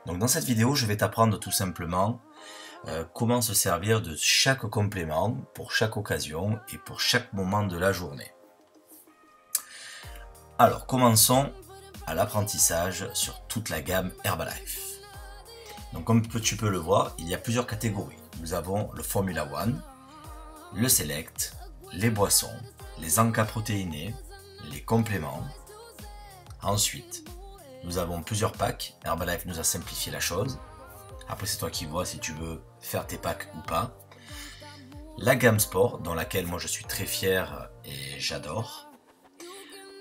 Donc dans cette vidéo, je vais t'apprendre tout simplement comment se servir de chaque complément pour chaque occasion et pour chaque moment de la journée. Alors commençons à l'apprentissage sur toute la gamme Herbalife. Donc comme tu peux le voir, il y a plusieurs catégories. Nous avons le Formula One, le Select, les boissons, les encas protéinés, les compléments. Ensuite, nous avons plusieurs packs. Herbalife nous a simplifié la chose. Après, c'est toi qui vois si tu veux faire tes packs ou pas. La gamme sport, dans laquelle moi je suis très fier et j'adore.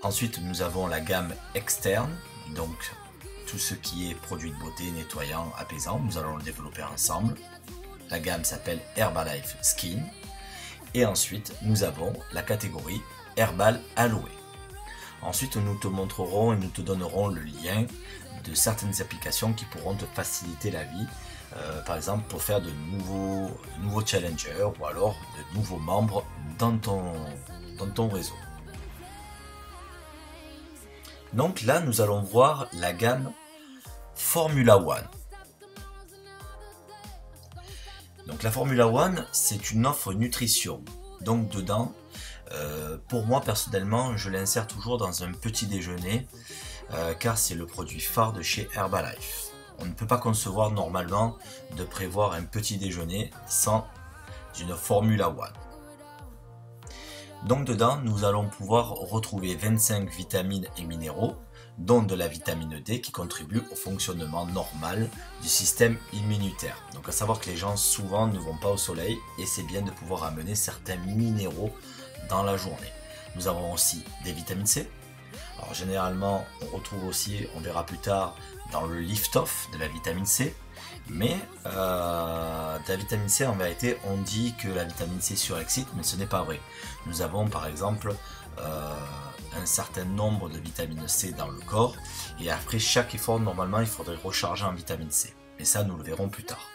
Ensuite, nous avons la gamme externe, donc tout ce qui est produits de beauté, nettoyant, apaisant. Nous allons le développer ensemble. La gamme s'appelle Herbalife Skin. Et ensuite, nous avons la catégorie Herbal Aloe. Ensuite, nous te montrerons et nous te donnerons le lien de certaines applications qui pourront te faciliter la vie, par exemple pour faire de nouveaux challengers ou alors de nouveaux membres dans ton réseau. Donc là, nous allons voir la gamme Formula One. Donc la Formula One, c'est une offre nutrition. Donc dedans, pour moi personnellement, je l'insère toujours dans un petit déjeuner car c'est le produit phare de chez Herbalife. On ne peut pas concevoir normalement de prévoir un petit déjeuner sans une Formula One. Donc dedans, nous allons pouvoir retrouver 25 vitamines et minéraux, dont de la vitamine D qui contribue au fonctionnement normal du système immunitaire. Donc à savoir que les gens souvent ne vont pas au soleil et c'est bien de pouvoir amener certains minéraux dans la journée. Nous avons aussi des vitamines C. Alors généralement, on retrouve aussi, on verra plus tard, dans le lift-off de la vitamine C. Mais de la vitamine C, en vérité, on dit que la vitamine C surexcite, mais ce n'est pas vrai. Nous avons par exemple un certain nombre de vitamines C dans le corps, et après chaque effort, normalement, il faudrait recharger en vitamine C. Mais ça, nous le verrons plus tard.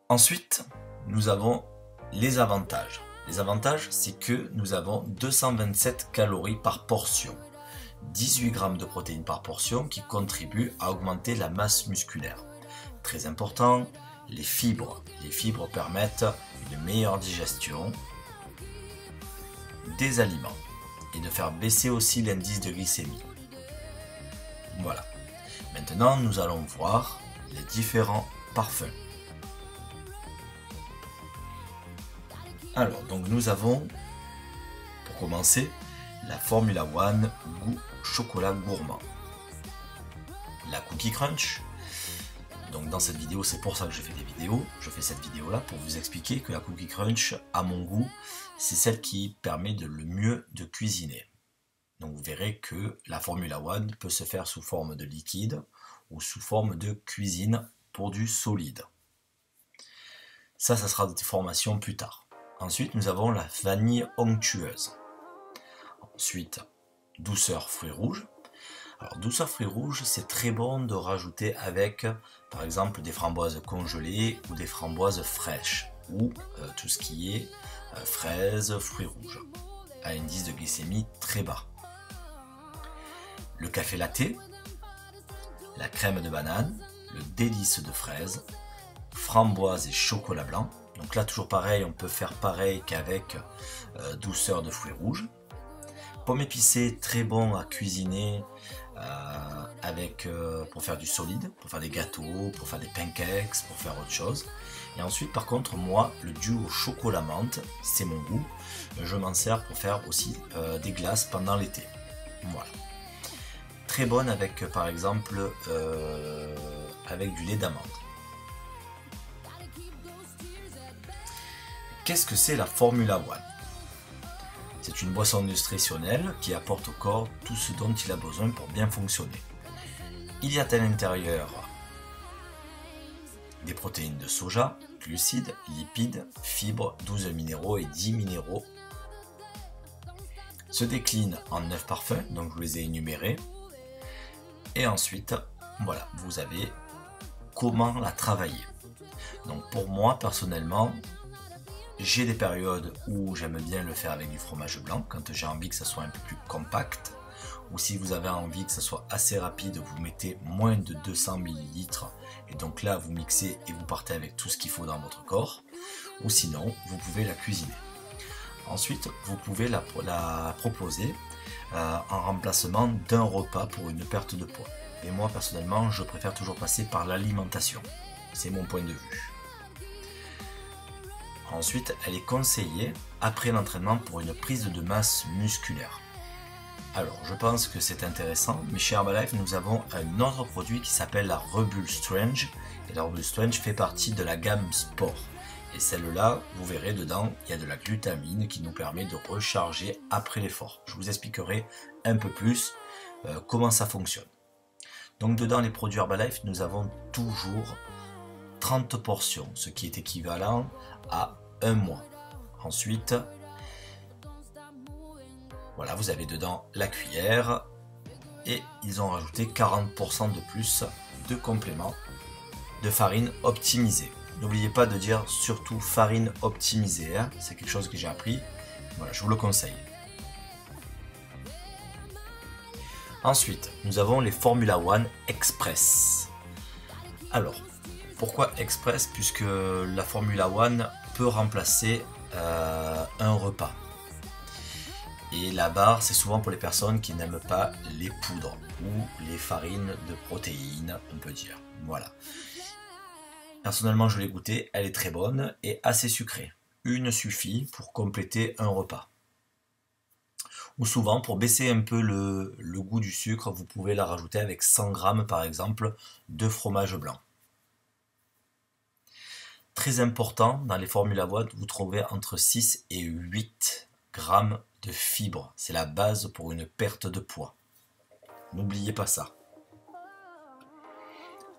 Ensuite, nous avons les avantages. Les avantages, c'est que nous avons 227 calories par portion. 18 grammes de protéines par portion qui contribuent à augmenter la masse musculaire. Très important, les fibres. Les fibres permettent une meilleure digestion des aliments et de faire baisser aussi l'indice de glycémie. Voilà. Maintenant, nous allons voir les différents parfums. Alors, donc nous avons, pour commencer, la Formula One goût chocolat gourmand. La Cookie Crunch. Donc dans cette vidéo, c'est pour ça que je fais des vidéos. Je fais cette vidéo là pour vous expliquer que la Cookie Crunch, à mon goût, c'est celle qui permet le mieux de cuisiner. Donc vous verrez que la Formula One peut se faire sous forme de liquide ou sous forme de cuisine pour du solide. Ça sera des formations plus tard. Ensuite, nous avons la vanille onctueuse. Ensuite, douceur fruits rouges. Alors, douceur fruits rouges, c'est très bon de rajouter avec, par exemple, des framboises congelées ou des framboises fraîches, ou tout ce qui est fraises, fruits rouges, à un indice de glycémie très bas. Le café latte, la crème de banane, le délice de fraises, framboises et chocolat blanc. Donc là, toujours pareil, on peut faire pareil qu'avec douceur de fruits rouges. Pomme épicée, très bon à cuisiner pour faire du solide, pour faire des gâteaux, pour faire des pancakes, pour faire autre chose. Et ensuite, par contre, moi, le duo chocolat menthe, c'est mon goût. Je m'en sers pour faire aussi des glaces pendant l'été. Voilà. Très bonne avec, par exemple, avec du lait d'amande. Qu'est-ce que c'est la Formula One? C'est une boisson nutritionnelle qui apporte au corps tout ce dont il a besoin pour bien fonctionner. Il y a à l'intérieur des protéines de soja, glucides, lipides, fibres, 12 minéraux et 10 minéraux. Se décline en 9 parfums, donc je vous les ai énumérés. Et ensuite, voilà, vous avez comment la travailler. Donc pour moi, personnellement, j'ai des périodes où j'aime bien le faire avec du fromage blanc, quand j'ai envie que ça soit un peu plus compact, ou si vous avez envie que ça soit assez rapide, vous mettez moins de 200 ml et donc là vous mixez et vous partez avec tout ce qu'il faut dans votre corps, ou sinon vous pouvez la cuisiner. Ensuite vous pouvez la proposer en remplacement d'un repas pour une perte de poids. Et moi personnellement je préfère toujours passer par l'alimentation, c'est mon point de vue. Ensuite elle est conseillée après l'entraînement pour une prise de masse musculaire. Alors, je pense que c'est intéressant, mais chez Herbalife, nous avons un autre produit qui s'appelle la Rebel Strange. Et la Rebel Strange fait partie de la gamme Sport. Et celle-là, vous verrez dedans, il y a de la glutamine qui nous permet de recharger après l'effort. Je vous expliquerai un peu plus comment ça fonctionne. Donc, dedans les produits Herbalife, nous avons toujours 30 portions, ce qui est équivalent à un mois. Ensuite, voilà, vous avez dedans la cuillère et ils ont rajouté 40% de plus de compléments de farine optimisée. N'oubliez pas de dire surtout farine optimisée, hein, c'est quelque chose que j'ai appris. Voilà, je vous le conseille. Ensuite, nous avons les Formula One Express. Alors, pourquoi Express? Puisque la Formula One peut remplacer un repas. Et la barre, c'est souvent pour les personnes qui n'aiment pas les poudres ou les farines de protéines, on peut dire. Voilà. Personnellement, je l'ai goûtée, elle est très bonne et assez sucrée. Une suffit pour compléter un repas. Ou souvent, pour baisser un peu le goût du sucre, vous pouvez la rajouter avec 100 g par exemple de fromage blanc. Très important, dans les Formula One, vous trouvez entre 6 et 8 grammes de fibres. C'est la base pour une perte de poids. N'oubliez pas ça.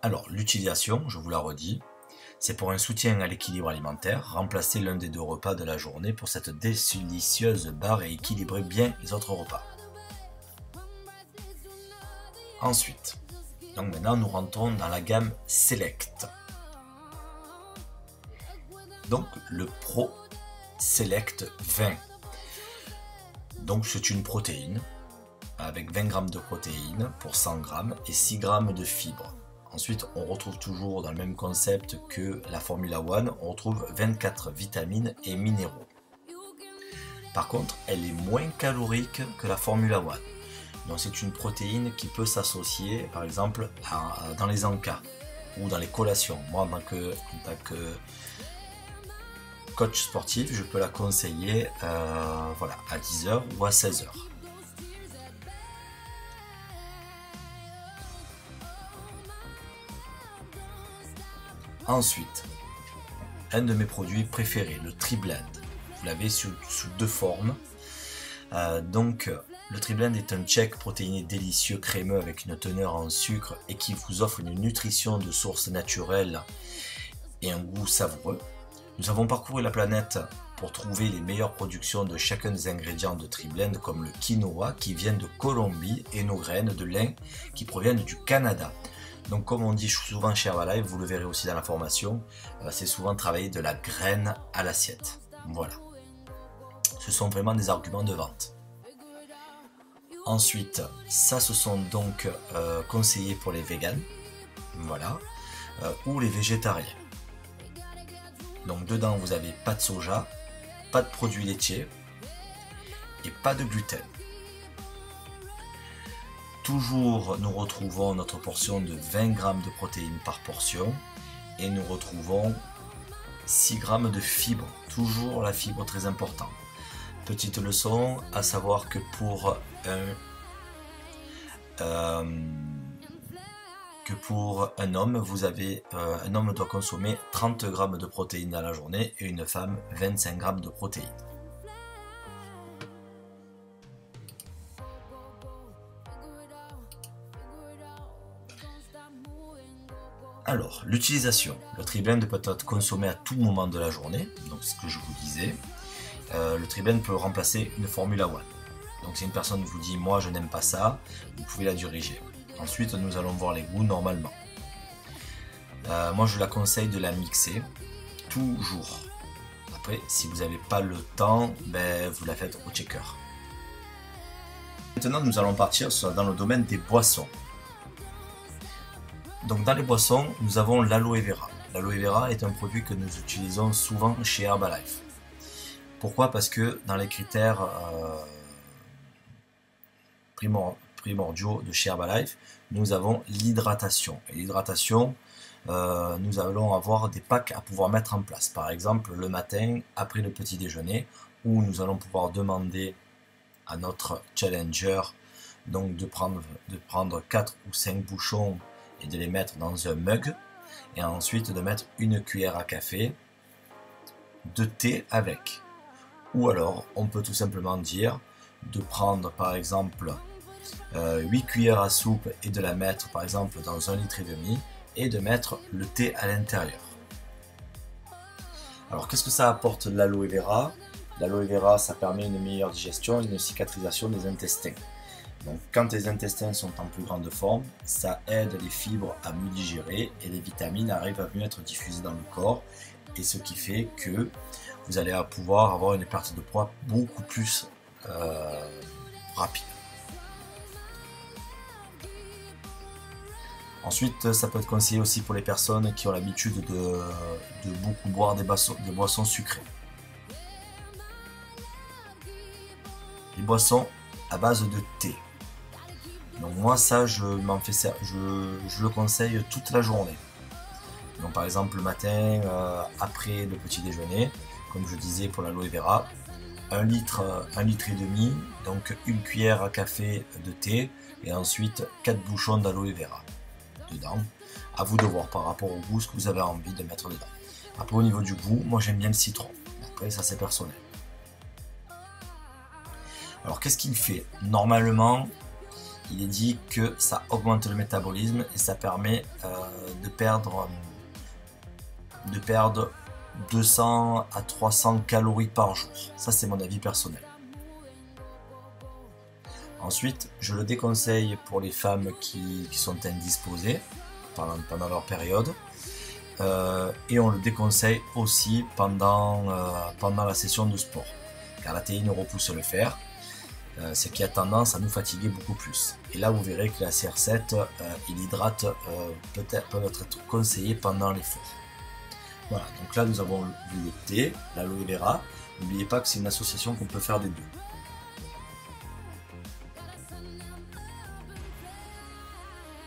Alors, l'utilisation, je vous la redis, c'est pour un soutien à l'équilibre alimentaire. Remplacez l'un des deux repas de la journée pour cette délicieuse barre et équilibrez bien les autres repas. Ensuite, donc maintenant nous rentrons dans la gamme Select. Donc le Pro Select 20. Donc c'est une protéine avec 20 g de protéines pour 100 g et 6 g de fibres. Ensuite, on retrouve toujours dans le même concept que la Formula One, on retrouve 24 vitamines et minéraux. Par contre, elle est moins calorique que la Formula One. Donc c'est une protéine qui peut s'associer par exemple dans les encas ou dans les collations. Moi en tant que coach sportif, je peux la conseiller voilà, à 10h ou à 16h. Ensuite, un de mes produits préférés, le Tri-Blend. Vous l'avez sous deux formes. Le Tri-Blend est un shake protéiné délicieux crémeux avec une teneur en sucre et qui vous offre une nutrition de source naturelle et un goût savoureux. Nous avons parcouru la planète pour trouver les meilleures productions de chacun des ingrédients de Tri-Blend comme le quinoa qui vient de Colombie et nos graines de lin qui proviennent du Canada. Donc comme on dit souvent chez Herbalife, vous le verrez aussi dans la formation, c'est souvent travailler de la graine à l'assiette. Voilà. Ce sont vraiment des arguments de vente. Ensuite, ça ce sont donc conseillés pour les véganes, voilà, ou les végétariens. Donc dedans vous avez pas de soja, pas de produits laitiers et pas de gluten. Toujours nous retrouvons notre portion de 20 g de protéines par portion et nous retrouvons 6 g de fibres, toujours la fibre très importante. Petite leçon, à savoir que pour un homme, un homme doit consommer 30 g de protéines dans la journée et une femme 25 g de protéines. Alors, l'utilisation. Le Tri-Blend peut être consommé à tout moment de la journée, donc ce que je vous disais. Le Tri-Blend peut remplacer une Formula One. Donc si une personne vous dit « moi je n'aime pas ça », vous pouvez la diriger. Ensuite, nous allons voir les goûts normalement. Moi je la conseille de la mixer toujours. Après, si vous n'avez pas le temps, vous la faites au shaker. Maintenant, nous allons partir dans le domaine des boissons. Donc dans les boissons, nous avons l'aloe vera. L'aloe vera est un produit que nous utilisons souvent chez Herbalife. Pourquoi? Parce que dans les critères primordiaux de chez Herbalife, nous avons l'hydratation. Et l'hydratation, nous allons avoir des packs à pouvoir mettre en place. Par exemple, le matin, après le petit déjeuner, où nous allons pouvoir demander à notre challenger donc de prendre 4 ou 5 bouchons et de les mettre dans un mug, et ensuite de mettre une cuillère à café de thé avec. Ou alors, on peut tout simplement dire de prendre par exemple 8 cuillères à soupe et de la mettre par exemple dans 1,5 litre et de mettre le thé à l'intérieur. Alors qu'est-ce que ça apporte l'aloe vera? L'aloe vera, ça permet une meilleure digestion et une cicatrisation des intestins. Donc quand les intestins sont en plus grande forme, ça aide les fibres à mieux digérer et les vitamines arrivent à mieux être diffusées dans le corps, et ce qui fait que vous allez pouvoir avoir une perte de poids beaucoup plus rapide. Ensuite, ça peut être conseillé aussi pour les personnes qui ont l'habitude de beaucoup boire des boissons sucrées. Les boissons à base de thé. Donc moi ça, je le conseille toute la journée. Donc par exemple le matin, après le petit déjeuner, comme je disais pour l'aloe vera, 1 litre et demi, donc une cuillère à café de thé, et ensuite 4 bouchons d'aloe vera dedans. À vous de voir par rapport au goût ce que vous avez envie de mettre dedans. Après au niveau du goût, moi j'aime bien le citron. Après ça c'est personnel. Alors qu'est-ce qu'il fait? Normalement, il est dit que ça augmente le métabolisme et ça permet de perdre 200 à 300 calories par jour. Ça c'est mon avis personnel. Ensuite, je le déconseille pour les femmes qui sont indisposées pendant leur période. Et on le déconseille aussi pendant la session de sport. Car la théine repousse le fer. Ce qui a tendance à nous fatiguer beaucoup plus. Et là, vous verrez que la CR7 et l'hydrate peuvent être conseillés pendant l'effort. Voilà, donc là, nous avons le thé, l'aloe vera. N'oubliez pas que c'est une association qu'on peut faire des deux.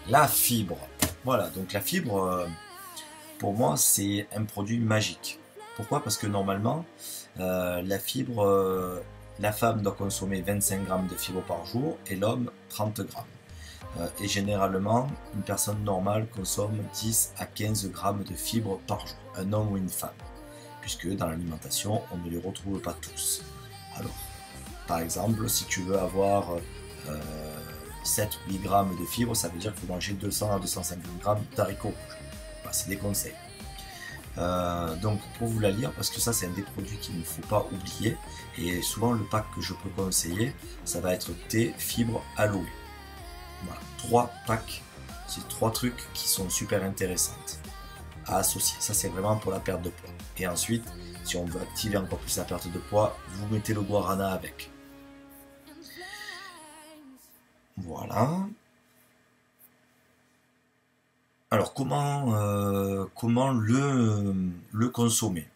La fibre. Voilà, donc la fibre, pour moi, c'est un produit magique. Pourquoi? Parce que normalement, la fibre... la femme doit consommer 25 grammes de fibres par jour et l'homme 30 grammes. Et généralement, une personne normale consomme 10 à 15 grammes de fibres par jour, un homme ou une femme, puisque dans l'alimentation, on ne les retrouve pas tous. Alors, par exemple, si tu veux avoir 7 ou 8 grammes de fibres, ça veut dire qu'il faut manger 200 à 250 grammes d'haricots rouges. Enfin, c'est des conseils. Donc pour vous la lire, parce que ça c'est un des produits qu'il ne faut pas oublier, et souvent le pack que je peux conseiller, ça va être thé, fibre, aloe. Voilà, 3 packs, c'est 3 trucs qui sont super intéressantes à associer. Ça c'est vraiment pour la perte de poids. Et ensuite, si on veut activer encore plus la perte de poids, vous mettez le guarana avec. Voilà. Alors comment le consommer?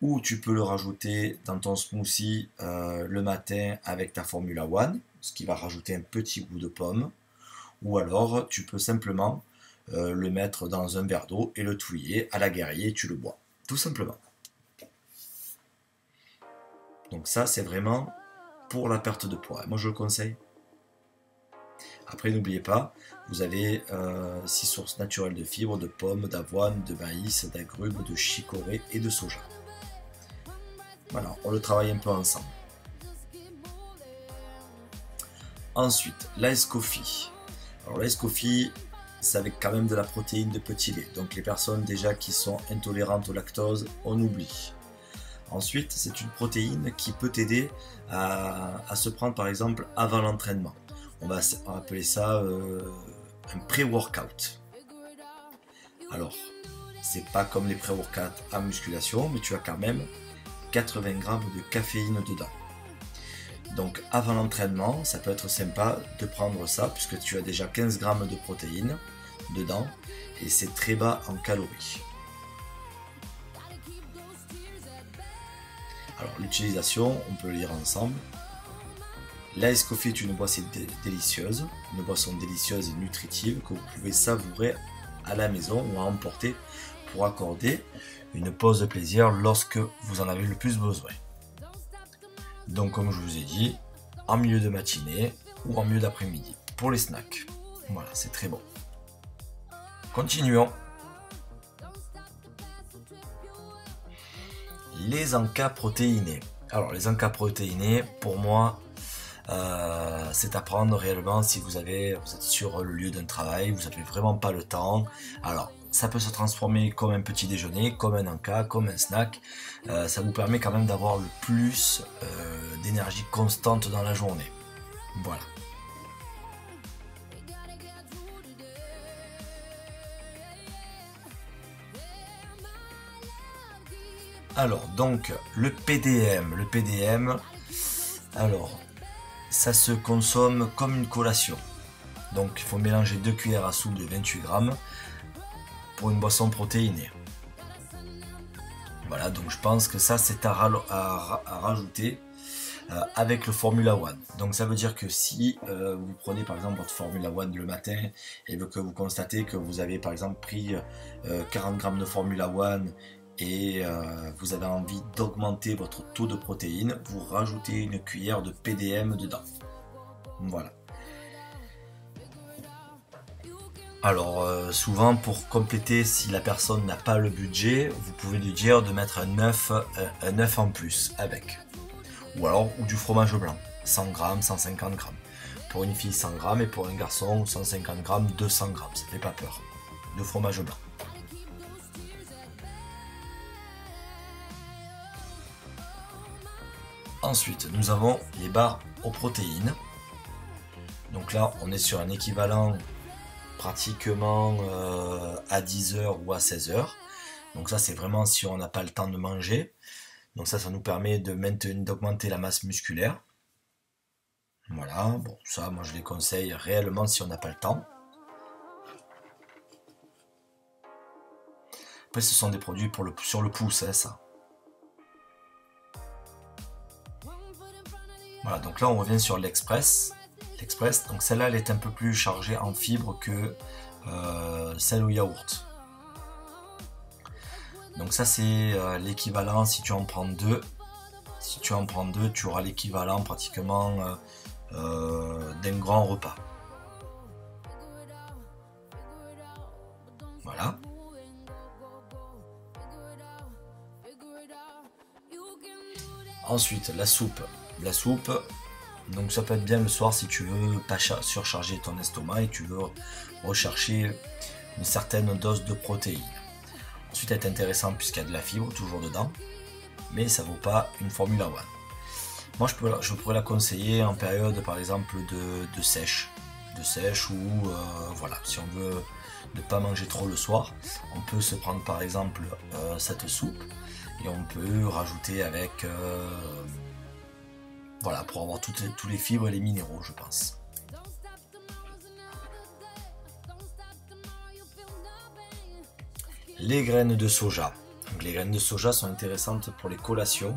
Ou tu peux le rajouter dans ton smoothie le matin avec ta Formula One, ce qui va rajouter un petit goût de pomme. Ou alors tu peux simplement le mettre dans un verre d'eau et le touiller à la guerrier et tu le bois. Tout simplement. Donc ça c'est vraiment pour la perte de poids. Moi je le conseille. Après, n'oubliez pas, vous avez 6 sources naturelles de fibres, de pommes, d'avoine, de maïs, d'agrumes, de chicorée et de soja. Voilà, on le travaille un peu ensemble. Ensuite, l'ice coffee. Alors l'ice coffee, c'est avec quand même de la protéine de petit lait. Donc les personnes déjà qui sont intolérantes au lactose, on oublie. Ensuite, c'est une protéine qui peut t'aider à se prendre par exemple avant l'entraînement. On va appeler ça un pré-workout. Alors, c'est pas comme les pré-workouts à musculation, mais tu as quand même 80 grammes de caféine dedans. Donc avant l'entraînement, ça peut être sympa de prendre ça, puisque tu as déjà 15 grammes de protéines dedans, et c'est très bas en calories. Alors l'utilisation, on peut le lire ensemble. L'Ice Coffee est une boisson délicieuse, et nutritive que vous pouvez savourer à la maison ou à emporter pour accorder une pause de plaisir lorsque vous en avez le plus besoin. Donc comme je vous ai dit, en milieu de matinée ou en milieu d'après-midi pour les snacks. Voilà, c'est très bon. Continuons. Les encas protéinés. Alors les encas protéinés, pour moi, c'est à prendre réellement si vous êtes sur le lieu d'un travail, vous n'avez vraiment pas le temps. Alors ça peut se transformer comme un petit déjeuner, comme un encas, comme un snack. Ça vous permet quand même d'avoir le plus d'énergie constante dans la journée. Voilà. Alors donc le PDM, alors ça se consomme comme une collation. Donc il faut mélanger 2 cuillères à soupe de 28 grammes pour une boisson protéinée. Voilà, donc je pense que ça c'est à rajouter avec le Formula One. Donc ça veut dire que si vous prenez par exemple votre Formula One le matin et que vous constatez que vous avez par exemple pris 40 grammes de Formula One et vous avez envie d'augmenter votre taux de protéines, vous rajoutez une cuillère de PDM dedans. Voilà. Alors souvent pour compléter, si la personne n'a pas le budget, vous pouvez lui dire de mettre un œuf en plus avec. Ou du fromage blanc, 100 grammes, 150 grammes. Pour une fille 100 grammes et pour un garçon 150 grammes, 200 grammes, ça fait pas peur. De fromage blanc. Ensuite, nous avons les barres aux protéines. Donc là, on est sur un équivalent pratiquement à 10h ou à 16h. Donc ça, c'est vraiment si on n'a pas le temps de manger. Donc ça nous permet d'augmenter la masse musculaire. Voilà, bon, ça, moi je les conseille réellement si on n'a pas le temps. Après, ce sont des produits sur le pouce, hein, ça. Voilà, donc là on revient sur l'Express. Donc celle-là, elle est un peu plus chargée en fibres que celle au yaourt. Donc ça c'est l'équivalent si tu en prends deux. Si tu en prends deux, tu auras l'équivalent pratiquement d'un grand repas. Voilà. Ensuite, la soupe. La soupe, donc ça peut être bien le soir si tu veux pas surcharger ton estomac et tu veux rechercher une certaine dose de protéines. Ensuite, elle est intéressante puisqu'il y a de la fibre toujours dedans, mais ça vaut pas une Formula One. Moi, je pourrais la conseiller en période, par exemple, de sèche. Ou voilà, si on veut ne pas manger trop le soir, on peut se prendre par exemple cette soupe et on peut rajouter avec voilà, pour avoir tous les fibres et les minéraux, je pense. Les graines de soja. Donc, les graines de soja sont intéressantes pour les collations,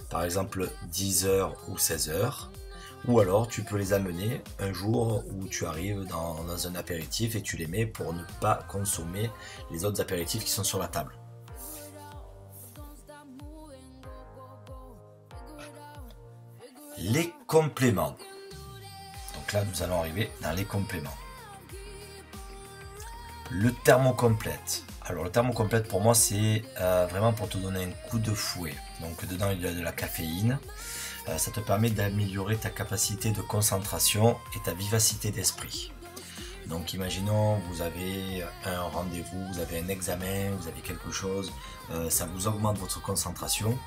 par exemple 10h ou 16h. Ou alors tu peux les amener un jour où tu arrives dans un apéritif et tu les mets pour ne pas consommer les autres apéritifs qui sont sur la table. Les compléments. Donc là, nous allons arriver dans les compléments. Le thermocomplète. Alors le thermocomplète pour moi c'est vraiment pour te donner un coup de fouet. Donc dedans il y a de la caféine. Ça te permet d'améliorer ta capacité de concentration et ta vivacité d'esprit. Donc imaginons vous avez un rendez-vous, vous avez un examen, vous avez quelque chose, ça vous augmente votre concentration.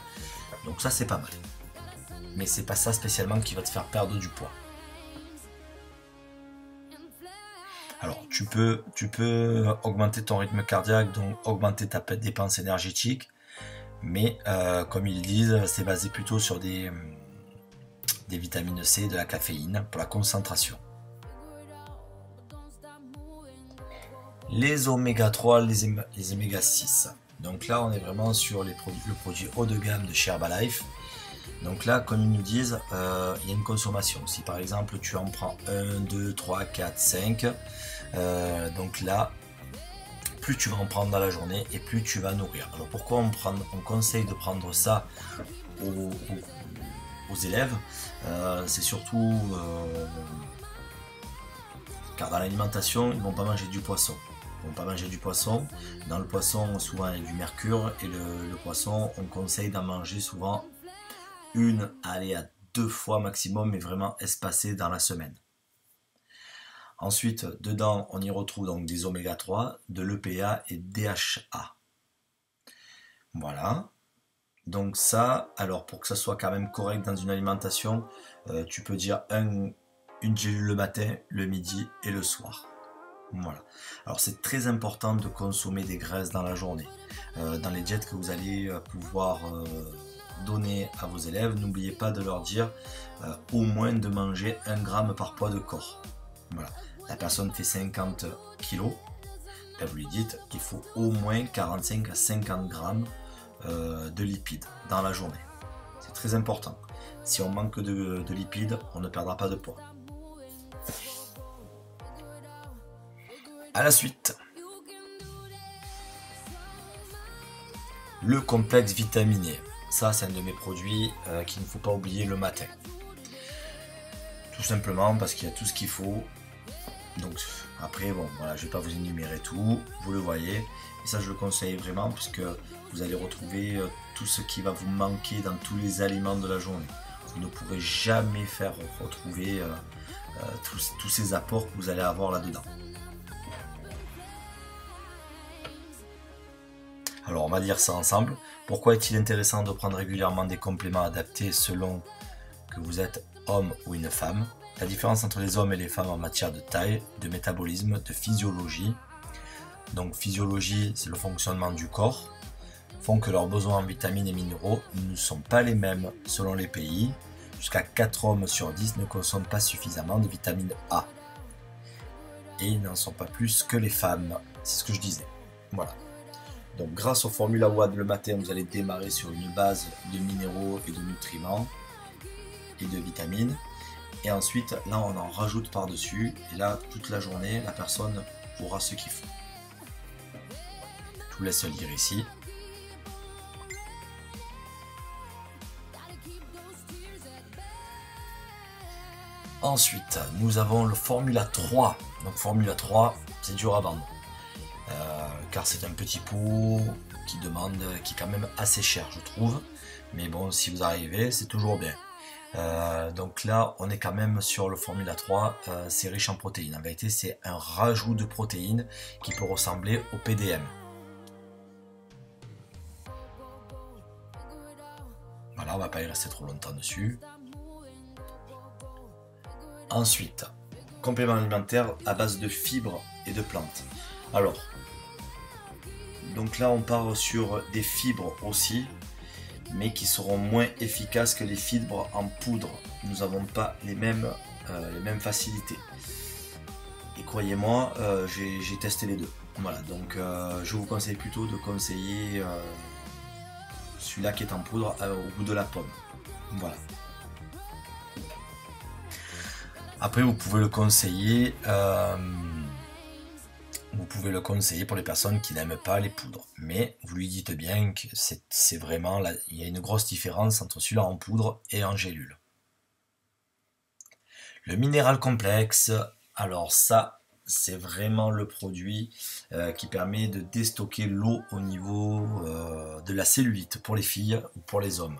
Donc ça c'est pas mal. Mais c'est pas ça spécialement qui va te faire perdre du poids. Alors tu peux augmenter ton rythme cardiaque, donc augmenter ta dépense énergétique, mais comme ils disent, c'est basé plutôt sur des des vitamines C, de la caféine pour la concentration. Les oméga 3, les oméga 6. Donc là, on est vraiment sur le produit haut de gamme de chez Herbalife. Donc là, comme ils nous disent, il y a une consommation. Si par exemple, tu en prends 1, 2, 3, 4, 5, donc là, plus tu vas en prendre dans la journée et plus tu vas nourrir. Alors pourquoi on conseille de prendre ça aux élèves? C'est surtout car dans l'alimentation, ils ne vont pas manger du poisson. Ils vont pas manger du poisson. Dans le poisson, souvent il y a du mercure, et le poisson, on conseille d'en manger souvent à 2 fois maximum, mais vraiment espacé dans la semaine. Ensuite, dedans, on y retrouve donc des oméga 3, de l'EPA et DHA. Voilà. Donc ça, alors pour que ça soit quand même correct dans une alimentation, tu peux dire une gélule le matin, le midi et le soir. Voilà. Alors c'est très important de consommer des graisses dans la journée. Dans les diètes que vous allez pouvoir donner à vos élèves, n'oubliez pas de leur dire au moins de manger 1 gramme par poids de corps. Voilà. La personne fait 50 kg, et vous lui dites qu'il faut au moins 45 à 50 grammes de lipides dans la journée. C'est très important. Si on manque de lipides, on ne perdra pas de poids. À la suite, le complexe vitaminé. Ça, c'est un de mes produits qu'il ne faut pas oublier le matin. Tout simplement parce qu'il y a tout ce qu'il faut. Donc après, bon, voilà, je ne vais pas vous énumérer tout, vous le voyez. Et ça, je le conseille vraiment puisque vous allez retrouver tout ce qui va vous manquer dans tous les aliments de la journée. Vous ne pourrez jamais faire retrouver tous ces apports que vous allez avoir là-dedans. Alors on va dire ça ensemble. Pourquoi est-il intéressant de prendre régulièrement des compléments adaptés selon que vous êtes homme ou une femme? La différence entre les hommes et les femmes en matière de taille, de métabolisme, de physiologie. Donc physiologie, c'est le fonctionnement du corps, font que leurs besoins en vitamines et minéraux ne sont pas les mêmes selon les pays. Jusqu'à 4 hommes sur 10 ne consomment pas suffisamment de vitamine A. Et ils n'en sont pas plus que les femmes. C'est ce que je disais. Voilà. Donc grâce aux Formula One le matin, vous allez démarrer sur une base de minéraux et de nutriments et de vitamines. Et ensuite, là, on en rajoute par-dessus. Et là, toute la journée, la personne aura ce qu'il faut. Je vous laisse lire ici. Ensuite, nous avons le Formula 3. Donc Formula 3, c'est dur à vendre. Car c'est un petit pot qui est quand même assez cher, je trouve. Mais bon, si vous arrivez, c'est toujours bien. Donc là, on est quand même sur le Formula 3, c'est riche en protéines. En vérité, c'est un rajout de protéines qui peut ressembler au PDM. Voilà, on va pas y rester trop longtemps dessus. Ensuite, complément alimentaire à base de fibres et de plantes. Alors, donc là, on part sur des fibres aussi, mais qui seront moins efficaces que les fibres en poudre. Nous n'avons pas les mêmes facilités. Et croyez-moi, j'ai testé les deux. Voilà, donc je vous conseille plutôt de conseiller celui-là qui est en poudre au goût de la pomme. Voilà. Après, vous pouvez le conseiller. Vous pouvez le conseiller pour les personnes qui n'aiment pas les poudres. Mais vous lui dites bien que c'est vraiment là, il y a une grosse différence entre celui-là en poudre et en gélule. Le minéral complexe, alors ça, c'est vraiment le produit qui permet de déstocker l'eau au niveau de la cellulite pour les filles ou pour les hommes.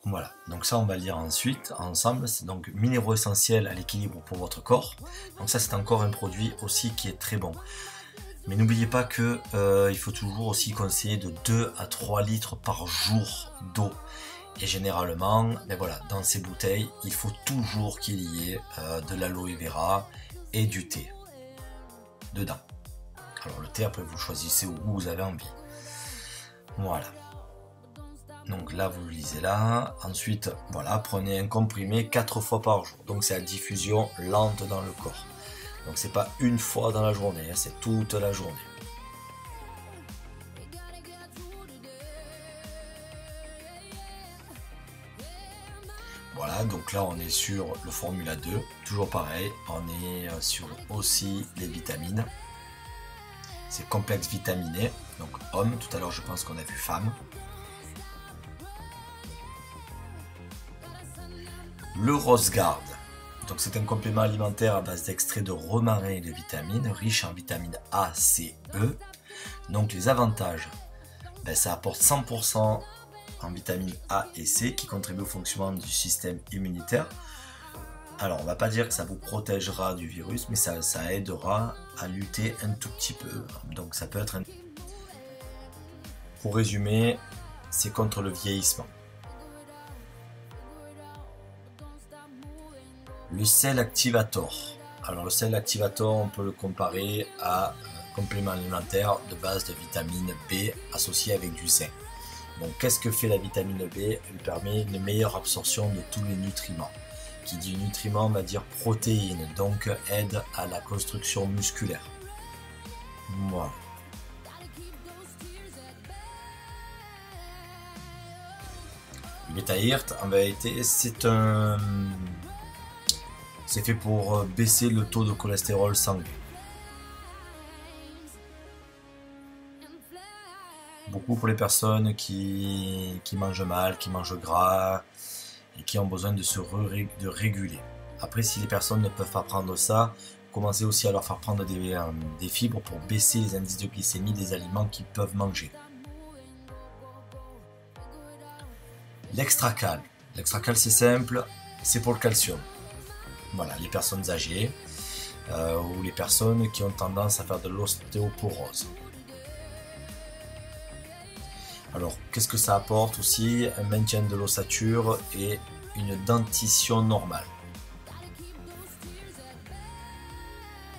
Voilà, donc ça on va lire ensuite ensemble. C'est donc minéraux essentiels à l'équilibre pour votre corps. Donc ça c'est encore un produit aussi qui est très bon. Mais n'oubliez pas que il faut toujours aussi conseiller de 2 à 3 litres par jour d'eau. Et généralement, ben voilà, dans ces bouteilles, il faut toujours qu'il y ait de l'aloe vera et du thé dedans. Alors le thé, après vous choisissez où vous avez envie. Voilà. Donc là, vous le lisez là. Ensuite, voilà, prenez un comprimé 4 fois par jour. Donc c'est la diffusion lente dans le corps. Donc c'est pas une fois dans la journée, hein, c'est toute la journée. Voilà, donc là on est sur le Formula 2, toujours pareil, on est sur aussi les vitamines. C'est complexe vitaminé, donc homme, tout à l'heure je pense qu'on a vu femme. Le Rosegard, donc c'est un complément alimentaire à base d'extrait de romarin et de vitamines, riche en vitamines A, C, E. Donc les avantages, ça apporte 100% en vitamines A et C qui contribuent au fonctionnement du système immunitaire. Alors on va pas dire que ça vous protégera du virus, mais ça aidera à lutter un tout petit peu. Donc ça peut être un... Pour résumer, c'est contre le vieillissement. Le Cell Activator. Alors le Cell Activator, on peut le comparer à un complément alimentaire de base de vitamine B associé avec du zinc. Donc qu'est-ce que fait la vitamine B? Elle permet une meilleure absorption de tous les nutriments. Qui dit nutriments va dire protéines, donc aide à la construction musculaire. Voilà. Le Beta-Hirt, en vérité, c'est fait pour baisser le taux de cholestérol sanguin. Beaucoup pour les personnes qui mangent mal, qui mangent gras et qui ont besoin de réguler. Après, si les personnes ne peuvent pas prendre ça, commencez aussi à leur faire prendre des fibres pour baisser les indices de glycémie des aliments qu'ils peuvent manger. L'extracal. L'extracal, c'est simple, c'est pour le calcium. Voilà, les personnes âgées ou les personnes qui ont tendance à faire de l'ostéoporose. Alors, qu'est-ce que ça apporte aussi? Un maintien de l'ossature et une dentition normale.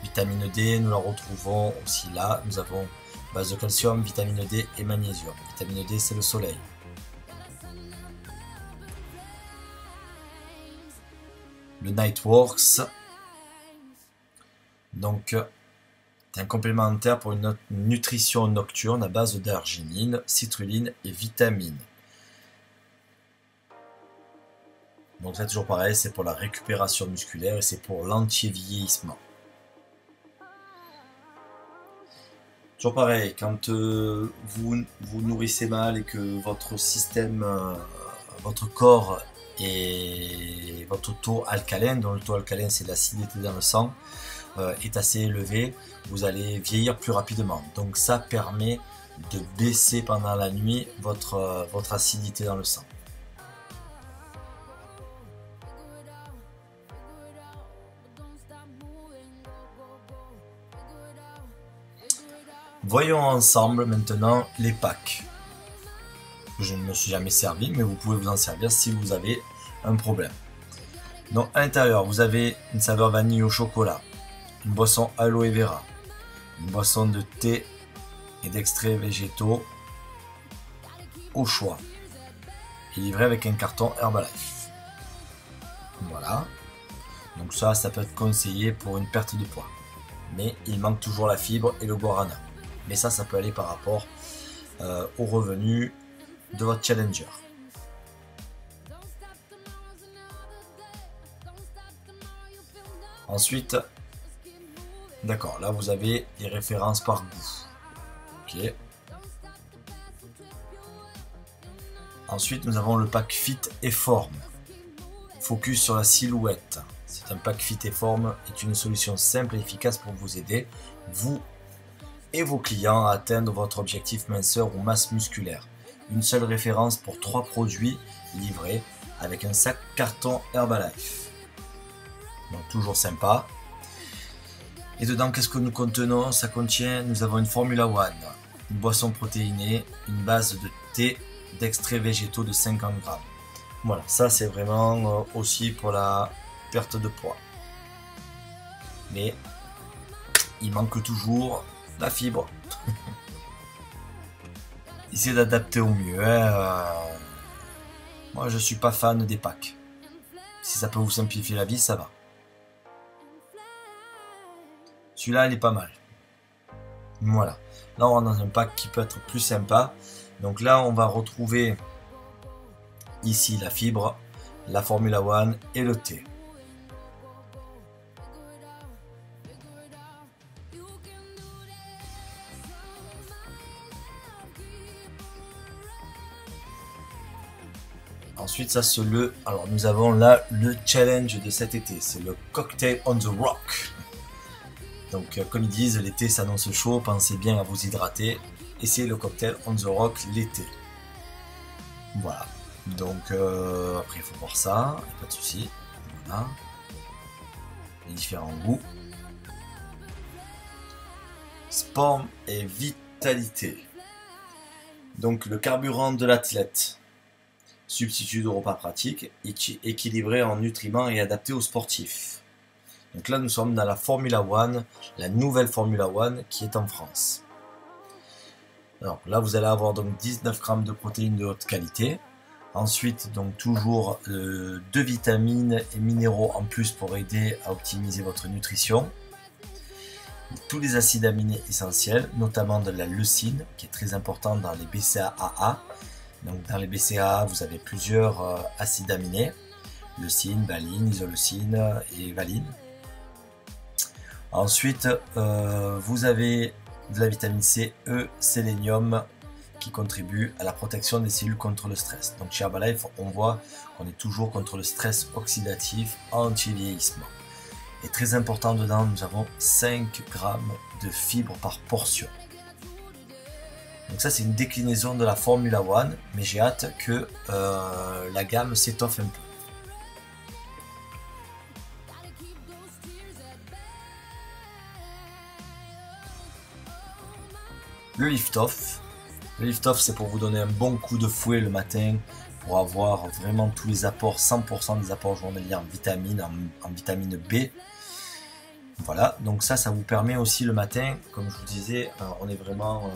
Vitamine D, nous la retrouvons aussi là. Nous avons base de calcium, vitamine D et magnésium. Vitamine D, c'est le soleil. Le Nightworks. Donc, c'est un complémentaire pour une nutrition nocturne à base d'arginine, citrulline et vitamines. Donc c'est toujours pareil, c'est pour la récupération musculaire et c'est pour l'anti-vieillissement. Toujours pareil, quand vous nourrissez mal et que votre système, votre corps et votre taux alcalin, dont le taux alcalin c'est l'acidité dans le sang, est assez élevé, vous allez vieillir plus rapidement. Donc ça permet de baisser pendant la nuit votre acidité dans le sang. Voyons ensemble maintenant les packs. Je ne me suis jamais servi, mais vous pouvez vous en servir si vous avez un problème. Donc à l'intérieur, vous avez une saveur vanille au chocolat, une boisson aloe vera, une boisson de thé et d'extraits végétaux au choix, et livré avec un carton Herbalife. Voilà. Donc ça peut être conseillé pour une perte de poids. Mais il manque toujours la fibre et le guarana. Mais ça peut aller par rapport aux revenus de votre challenger. Ensuite, d'accord, là vous avez les références par goût. Ok. Ensuite, nous avons le pack Fit et Forme. Focus sur la silhouette. C'est un pack Fit et Forme est une solution simple et efficace pour vous aider, vous et vos clients, à atteindre votre objectif minceur ou masse musculaire. Une seule référence pour 3 produits livrés avec un sac carton Herbalife. Donc toujours sympa. Et dedans, qu'est-ce que nous contenons? Ça contient, nous avons une Formula One, une boisson protéinée, une base de thé, d'extraits végétaux de 50 grammes. Voilà, ça c'est vraiment aussi pour la perte de poids. Mais il manque toujours la fibre. Essayez d'adapter au mieux. Moi, je suis pas fan des packs. Si ça peut vous simplifier la vie, ça va. Celui-là, il est pas mal. Voilà. Là, on rentre dans un pack qui peut être plus sympa. Donc là, on va retrouver ici la fibre, la Formula One et le thé. Ensuite, ça c'est le... Alors, nous avons là le challenge de cet été. C'est le Cocktail on the Rock. Donc, comme ils disent, l'été s'annonce chaud. Pensez bien à vous hydrater. Essayez le Cocktail on the Rock l'été. Voilà. Donc, après, il faut voir ça. Pas de souci. Voilà. Les différents goûts. Sport et vitalité. Donc, le carburant de l'athlète. Substitut de repas pratique, équilibré en nutriments et adapté aux sportifs. Donc là, nous sommes dans la Formula One, la nouvelle Formula One qui est en France. Alors là, vous allez avoir donc 19 grammes de protéines de haute qualité. Ensuite, donc toujours 2 vitamines et minéraux en plus pour aider à optimiser votre nutrition. Tous les acides aminés essentiels, notamment de la leucine, qui est très importante dans les BCAA. Donc dans les BCAA, vous avez plusieurs acides aminés, leucine, valine, isoleucine et valine. Ensuite, vous avez de la vitamine C, E, sélénium qui contribue à la protection des cellules contre le stress. Donc chez Herbalife, on voit qu'on est toujours contre le stress oxydatif anti-vieillissement. Et très important dedans, nous avons 5 grammes de fibres par portion. Donc ça c'est une déclinaison de la Formula One, mais j'ai hâte que la gamme s'étoffe un peu. Le lift-off. Le lift-off c'est pour vous donner un bon coup de fouet le matin, pour avoir vraiment tous les apports, 100% des apports journaliers en vitamine, en vitamine B. Voilà, donc ça vous permet aussi le matin, comme je vous disais, on est vraiment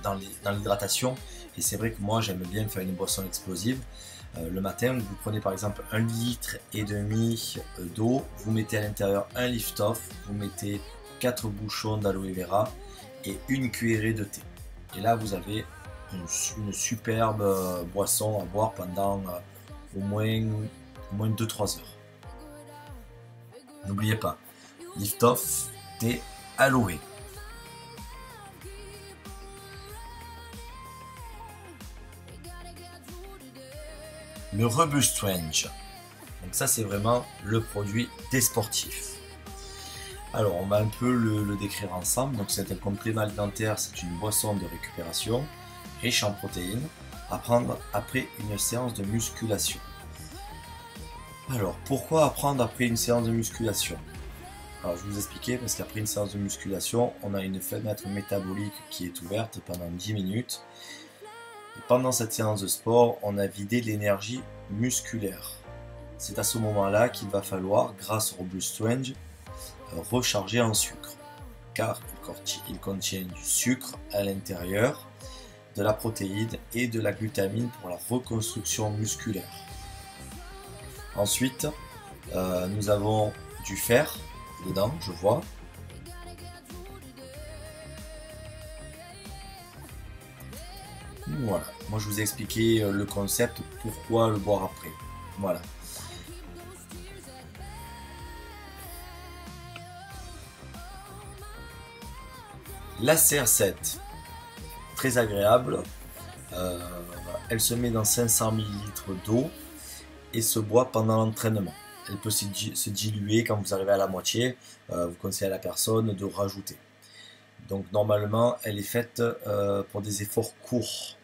dans l'hydratation. Et c'est vrai que moi j'aime bien faire une boisson explosive. Le matin, vous prenez par exemple 1,5 litre d'eau, vous mettez à l'intérieur un lift-off, vous mettez 4 bouchons d'aloe vera et une cuillerée de thé. Et là vous avez une superbe boisson à boire pendant au moins 2-3 heures. N'oubliez pas. Lift-off, thé, aloe. Le Robust Range. Donc ça c'est vraiment le produit des sportifs. Alors on va un peu le décrire ensemble. Donc c'est un complément alimentaire, c'est une boisson de récupération riche en protéines à prendre après une séance de musculation. Alors pourquoi apprendre après une séance de musculation? Alors je vais vous expliquer, parce qu'après une séance de musculation, on a une fenêtre métabolique qui est ouverte pendant 10 minutes. Et pendant cette séance de sport, on a vidé l'énergie musculaire. C'est à ce moment-là qu'il va falloir, grâce au Robust Range, recharger en sucre. Car il contient du sucre à l'intérieur, de la protéine et de la glutamine pour la reconstruction musculaire. Ensuite, nous avons du fer dedans, je vois. Voilà, moi je vous ai expliqué le concept, pourquoi le boire après. Voilà. La CR7, très agréable. Elle se met dans 500 ml d'eau et se boit pendant l'entraînement. Elle peut se diluer quand vous arrivez à la moitié. Vous conseillez à la personne de rajouter. Donc normalement, elle est faite pour des efforts courts.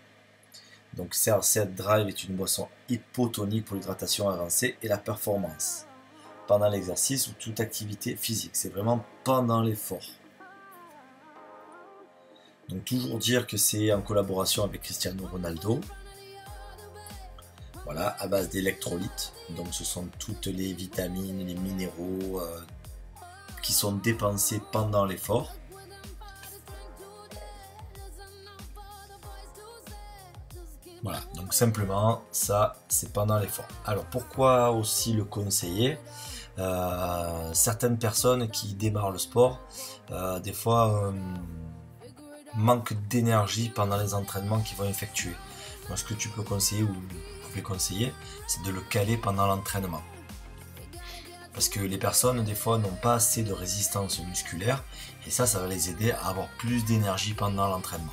Donc CR7 Drive est une boisson hypotonique pour l'hydratation avancée et la performance. Pendant l'exercice ou toute activité physique. C'est vraiment pendant l'effort. Donc toujours dire que c'est en collaboration avec Cristiano Ronaldo. Voilà, à base d'électrolytes. Donc ce sont toutes les vitamines, les minéraux qui sont dépensés pendant l'effort. Voilà, donc simplement, ça c'est pendant l'effort. Alors pourquoi aussi le conseiller? Certaines personnes qui démarrent le sport, des fois manquent d'énergie pendant les entraînements qu'ils vont effectuer. Moi, ce que tu peux conseiller ou vous pouvez conseiller, c'est de le caler pendant l'entraînement. Parce que les personnes, des fois, n'ont pas assez de résistance musculaire et ça va les aider à avoir plus d'énergie pendant l'entraînement.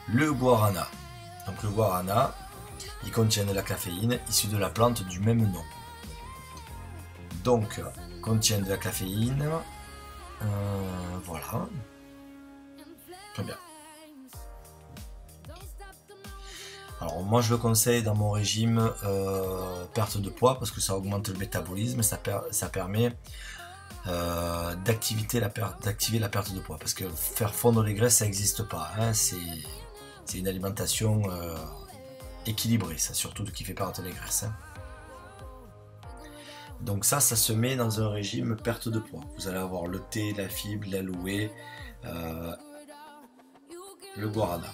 Le guarana. Donc le guarana, il contient de la caféine issue de la plante du même nom. Donc, contient de la caféine. Voilà. Très bien. Alors moi je le conseille dans mon régime perte de poids parce que ça augmente le métabolisme, ça permet d'activer la perte de poids parce que faire fondre les graisses ça n'existe pas, hein, c'est une alimentation équilibrée, ça surtout qui fait perdre les graisses. Hein. Donc ça se met dans un régime perte de poids. Vous allez avoir le thé, la fibre, l'aloe, le guarana.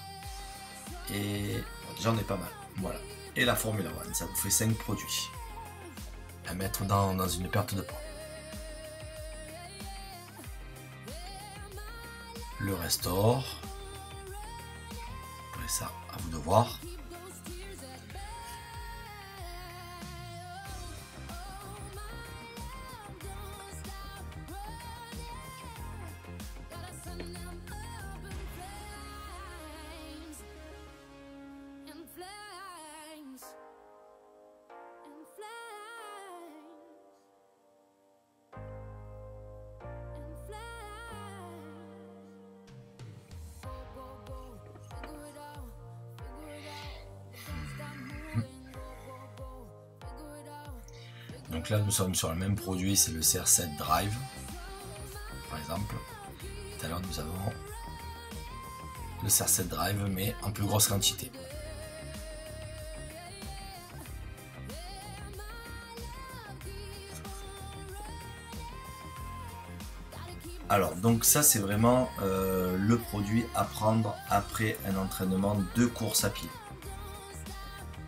Et j'en ai pas mal. Voilà. Et la Formula One, ça vous fait 5 produits à mettre dans une perte de poids. Le Restore. Après ça, à vous de voir. Donc là nous sommes sur le même produit, c'est le CR7 Drive par exemple. Tout à l'heure nous avons le CR7 Drive mais en plus grosse quantité. Alors donc ça c'est vraiment le produit à prendre après un entraînement de course à pied.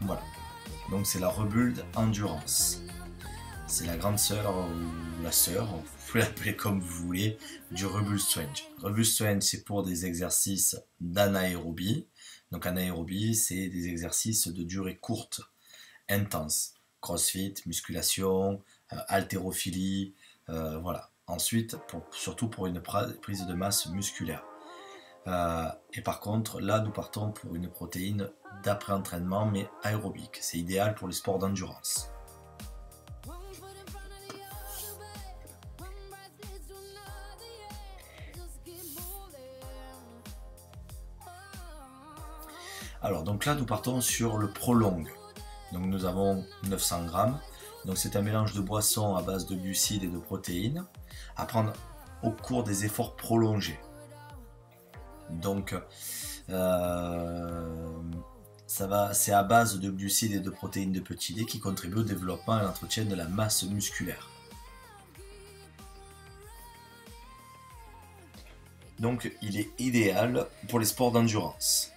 Voilà, donc c'est la Rebuild Endurance. C'est la grande sœur ou la sœur, vous pouvez l'appeler comme vous voulez, du Rebuild Strength. Rebuild Strength c'est pour des exercices d'anaérobie. Donc anaérobie c'est des exercices de durée courte, intense. Crossfit, musculation, haltérophilie, voilà. Ensuite, surtout pour une prise de masse musculaire. Et par contre, là, nous partons pour une protéine d'après-entraînement, mais aérobique. C'est idéal pour les sports d'endurance. Alors, donc là, nous partons sur le Prolong. Donc, nous avons 900 grammes. Donc, c'est un mélange de boissons à base de glucides et de protéines à prendre au cours des efforts prolongés. Donc, c'est à base de glucides et de protéines de petit lait qui contribuent au développement et à l'entretien de la masse musculaire. Donc, il est idéal pour les sports d'endurance.